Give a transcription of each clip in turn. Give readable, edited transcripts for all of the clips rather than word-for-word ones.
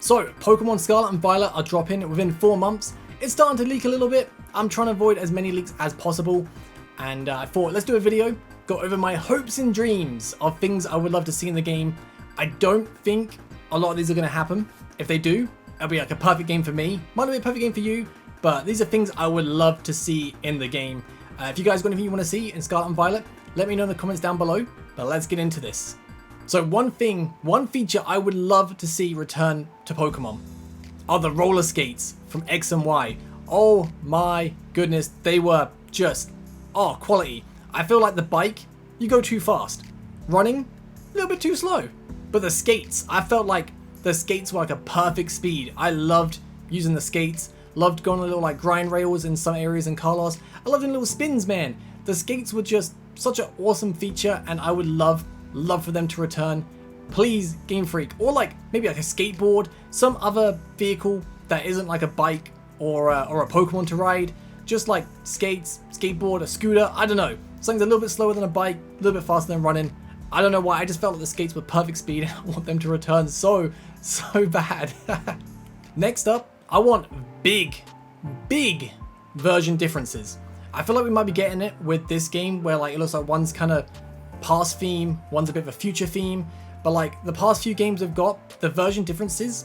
So, Pokemon Scarlet and Violet are dropping within 4 months. It's starting to leak a little bit. I'm trying to avoid as many leaks as possible. And I thought, let's do a video, go over my hopes and dreams of things I would love to see in the game. I don't think a lot of these are going to happen. If they do, it'll be like a perfect game for me. Might not be a perfect game for you, but these are things I would love to see in the game. If you guys got anything you want to see in Scarlet and Violet, let me know in the comments down below. But let's get into this. So one feature I would love to see return to Pokemon are the Rollerskates from X and Y. Oh my goodness, they were just, quality. I feel like the bike, you go too fast. Running, a little bit too slow. But the skates, I felt like the skates were like a perfect speed. I loved using the skates. Loved going on little like grind rails in some areas in Carlos. I loved doing little spins, man. The skates were just such an awesome feature, and I would love for them to return. Please, Game Freak, or like maybe like a skateboard, some other vehicle that isn't like a bike or a Pokemon to ride. Just like skates, skateboard, a scooter. I don't know. Something's a little bit slower than a bike, a little bit faster than running. I don't know why. I just felt like the skates were perfect speed. I want them to return so bad. Next up, I want big version differences. I feel like we might be getting it with this game where like it looks like one's kind of past theme, one's a bit of a future theme, but like the past few games we've got, the version differences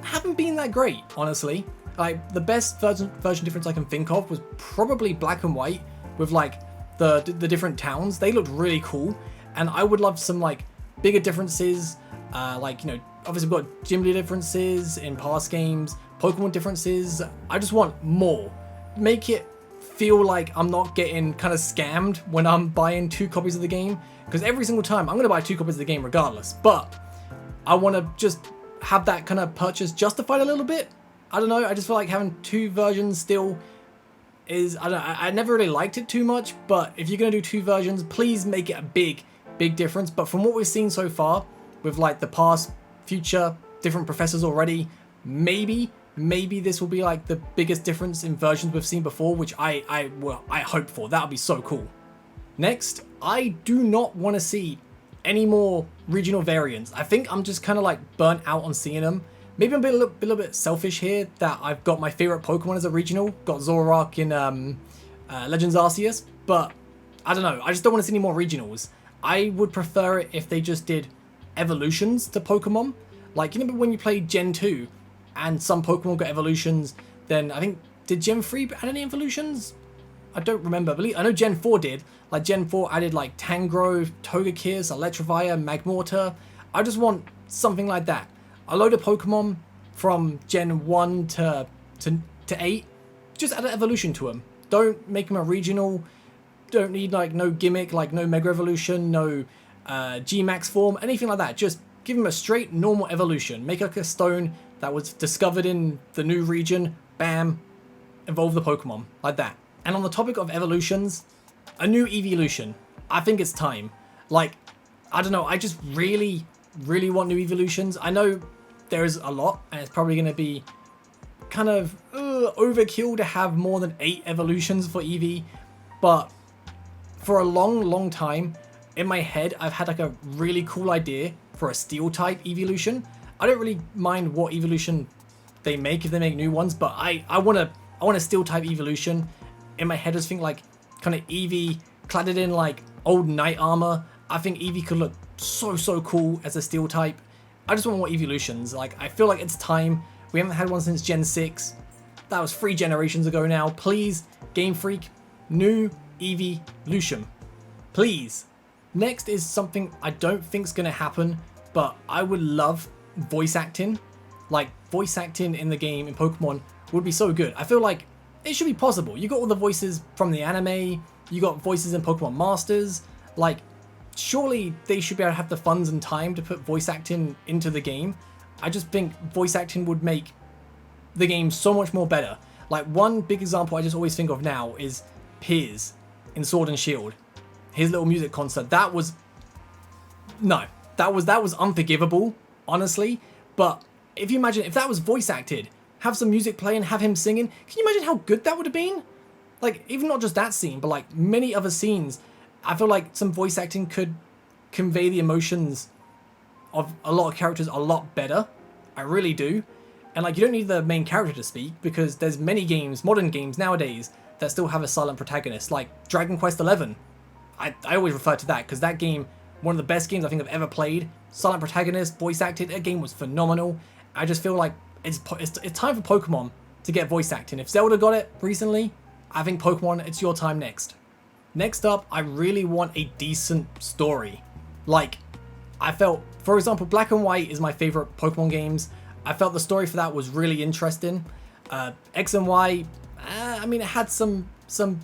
haven't been that great, honestly. Like the best version difference I can think of was probably Black and White with like the different towns. They looked really cool, and I would love some like bigger differences, like, you know, obviously we've got gym leader differences in past games, Pokemon differences. I just want more. Make it feel like I'm not getting kind of scammed when I'm buying 2 copies of the game, because every single time I'm going to buy 2 copies of the game regardless, but I want to just have that kind of purchase justified a little bit. I don't know, I just feel like having 2 versions still is, I don't know, I never really liked it too much, but if you're going to do 2 versions, please make it a big difference. But from what we've seen so far with like the past, future, different professors already, maybe this will be like the biggest difference in versions we've seen before, which I hope for. That would be so cool. Next, I do not want to see any more regional variants. I think I'm just kind of like burnt out on seeing them. Maybe I'm a little bit selfish here that I've got my favorite Pokemon as a regional, got Zoroark in Legends Arceus, but I don't know. I just don't want to see any more regionals. I would prefer it if they just did evolutions to Pokemon. Like, you know, when you played Gen 2 and some Pokemon got evolutions, then I think, did Gen 3 add any evolutions? I don't remember. I know Gen 4 did. Like, Gen 4 added like Tangrowth, Togekiss, Electrovaya, Magmortar. I just want something like that. A load of Pokemon from Gen 1 to 8, just add an evolution to them. Don't make them a regional. Don't need like no gimmick, like no Mega Evolution, no G-Max form, anything like that. Just give them a straight normal evolution. Make like a stone that was discovered in the new region. Bam, evolve the Pokemon like that. And on the topic of evolutions, a new evolution. I think it's time. Like, I don't know, I just really want new evolutions. I know there's a lot, and it's probably going to be kind of overkill to have more than 8 evolutions for Eevee, but for a long time in my head, I've had like a really cool idea for a steel type evolution. I don't really mind what evolution they make if they make new ones, but I want a steel type evolution. In my head, I just think like kind of Eevee cladded in like old knight armor. I think Eevee could look so cool as a steel type. I just want more evolutions. Like, I feel like it's time. We haven't had one since Gen 6. That was 3 generations ago now. Please, Game Freak, new evolution. Please. Next is something I don't think is going to happen, but I would love voice acting. Like, voice acting in the game in Pokemon would be so good. I feel like it should be possible. You got all the voices from the anime. You got voices in Pokemon Masters. Like, surely they should be able to have the funds and time to put voice acting into the game. I just think voice acting would make the game so much more better. Like, one big example I just always think of now is Piers in Sword and Shield. His little music concert. That was unforgivable, honestly. But if you imagine if that was voice acted, have some music play and have him singing, can you imagine how good that would have been? Like, even not just that scene, but like many other scenes. I feel like some voice acting could convey the emotions of a lot of characters a lot better. I really do. And like, you don't need the main character to speak, because there's many games, modern games nowadays, that still have a silent protagonist, like Dragon Quest XI. I always refer to that because that game, one of the best games I think I've ever played. Silent protagonist, voice acted, that game was phenomenal. I just feel like it's time for Pokemon to get voice acting. If Zelda got it recently, I think Pokemon, it's your time next. Next up, I really want a decent story. Like, I felt, for example, Black and White is my favorite Pokemon games. I felt the story for that was really interesting. X and Y, I mean, it had some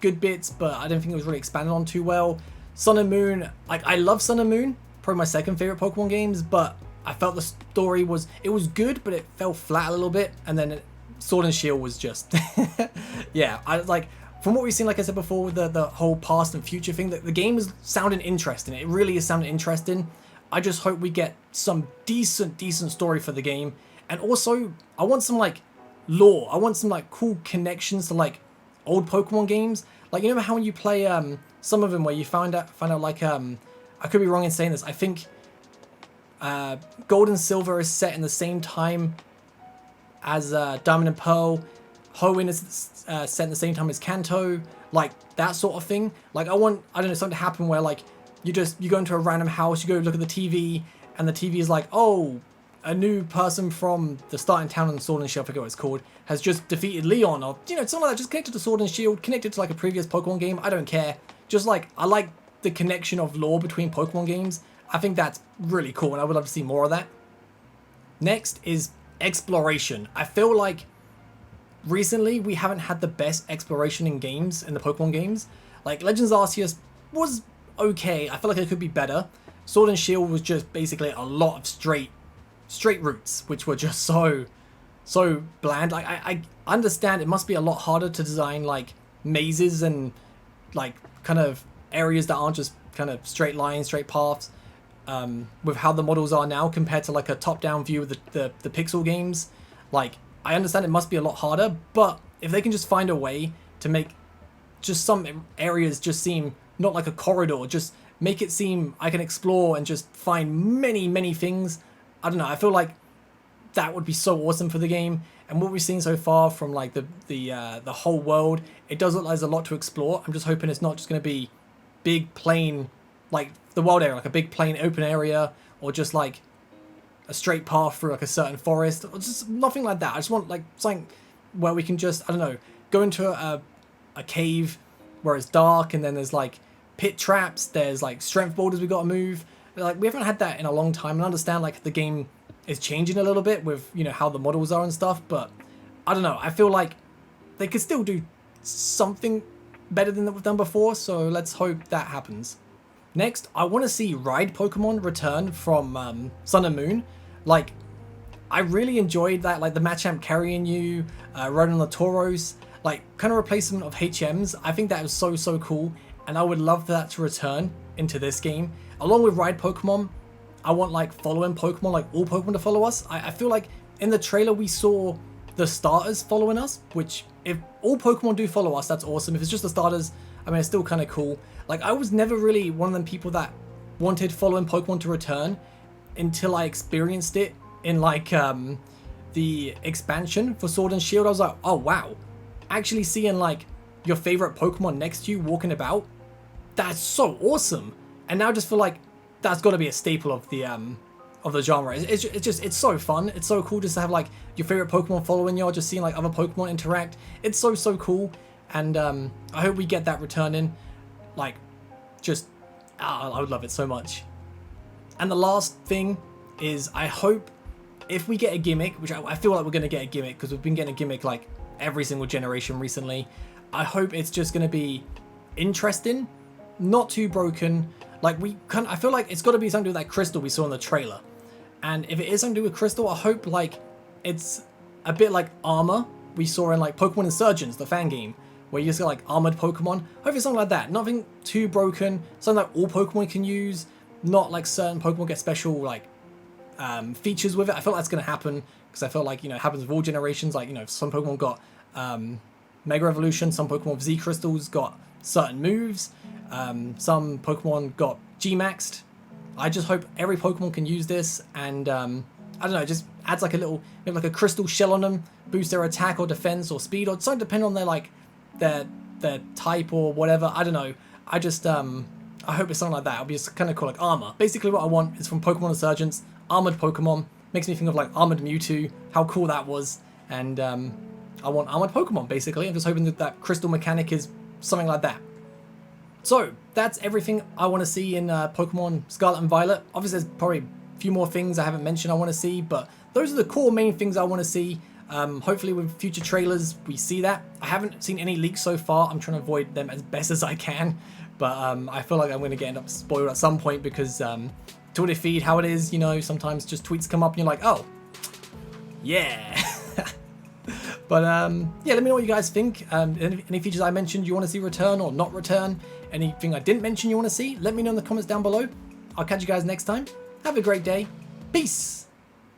good bits, but I don't think it was really expanded on too well. Sun and Moon, like, I love Sun and Moon, probably my second favorite Pokemon games, but I felt the story was good, but it fell flat a little bit. And then Sword and Shield was just, yeah, I like, from what we've seen, like I said before, with the whole past and future thing, the game is sounding interesting. It really is sounding interesting. I just hope we get some decent story for the game. And also, I want some, like, lore. I want some, like, cool connections to, like, old Pokemon games. Like, you know how when you play some of them where you find out like, I could be wrong in saying this, I think Gold and Silver is set in the same time as Diamond and Pearl. Hoenn is set in the same time as Kanto. Like, that sort of thing. Like, I don't know, something to happen where, like, you go into a random house, you go look at the TV, and the TV is like, oh, a new person from the starting town on Sword and Shield, I forget what it's called, has just defeated Leon, or, you know, something like that, just connected to Sword and Shield, connected to, like, a previous Pokemon game. I don't care. Just, like, I like the connection of lore between Pokemon games. I think that's really cool, and I would love to see more of that. Next is exploration. I feel like recently we haven't had the best exploration in games, in the Pokemon games. Like, Legends Arceus was okay. I feel like it could be better. Sword and Shield was just basically a lot of straight routes, which were just so bland. Like, I understand it must be a lot harder to design, like, mazes and, like, kind of areas that aren't just kind of straight lines, straight paths, with how the models are now compared to, like, a top-down view of the Pixel games. Like, I understand it must be a lot harder, but if they can just find a way to make just some areas just seem not like a corridor, just make it seem I can explore and just find many things. I don't know, I feel like that would be so awesome for the game. And what we've seen so far from, like, the whole world, it does look like there's a lot to explore. I'm just hoping it's not just going to be big plain, like the world area, like a big plain open area, or just like a straight path through like a certain forest, or just nothing like that. I just want, like, something where we can just, I don't know, go into a cave where it's dark, and then there's, like, pit traps, there's, like, strength boulders we got to move. Like, we haven't had that in a long time, and I understand, like, the game is changing a little bit with, you know, how the models are and stuff, but I don't know, I feel like they could still do something better than we've done before, so let's hope that happens. Next, I want to see Ride Pokemon return from Sun and Moon. Like, I really enjoyed that, like, the Machamp carrying you, riding on the Tauros, like, kind of replacement of HMs. I think that was so cool, and I would love that to return into this game. Along with Ride Pokemon, I want, like, following Pokemon, like, all Pokemon to follow us. I feel like in the trailer we saw the starters following us, which, if all Pokemon do follow us, that's awesome. If it's just the starters, I mean, it's still kind of cool. Like, I was never really one of them people that wanted following Pokemon to return until I experienced it in, like, the expansion for Sword and Shield. I was like, oh wow, actually seeing, like, your favorite Pokemon next to you walking about, that's so awesome. And now I just feel like that's got to be a staple of the genre. It's so fun. It's so cool just to have, like, your favorite Pokemon following you, or just seeing, like, other Pokemon interact. It's so cool, and I hope we get that returning. Like, just, I would love it so much. And the last thing is, I hope if we get a Gimmick, which I feel like we're going to get a Gimmick because we've been getting a Gimmick, like, every single generation recently. I hope it's just going to be interesting, not too broken. Like, I feel like it's got to be something to do with that crystal we saw in the trailer. And if it is something to do with crystal, I hope, like, it's a bit like Armor we saw in, like, Pokemon Insurgents, the fan game, where you just get, like, armored Pokemon. I hope it's something like that. Nothing too broken. Something that all Pokemon can use. Not like certain Pokemon get special, like, features with it. I feel like that's going to happen, because I feel like, you know, it happens with all generations. Like, you know, some Pokemon got Mega Evolution, some Pokemon with Z Crystals got certain moves, some Pokemon got G-Maxed. I just hope every Pokemon can use this, and I don't know, just adds like a little, maybe like a crystal shell on them, boost their attack or defense or speed, or something depending on their like their type or whatever. I don't know. I just I hope it's something like that. It'll be kind of cool, like armor. Basically, what I want is from Pokemon Resurgence, armored Pokemon. Makes me think of like armored Mewtwo, how cool that was, and I want armored Pokemon. Basically, I'm just hoping that that crystal mechanic is something like that. So that's everything I want to see in Pokemon Scarlet and Violet. Obviously, there's probably a few more things I haven't mentioned I want to see, but those are the core main things I want to see. Hopefully with future trailers we see that. I haven't seen any leaks so far. I'm trying to avoid them as best as I can, but I feel like I'm going to end up spoiled at some point because Twitter feed, how it is, you know, sometimes just tweets come up and you're like, oh, yeah. But yeah, let me know what you guys think. Any features I mentioned you want to see return or not return. Anything I didn't mention you want to see, let me know in the comments down below. I'll catch you guys next time. Have a great day. Peace.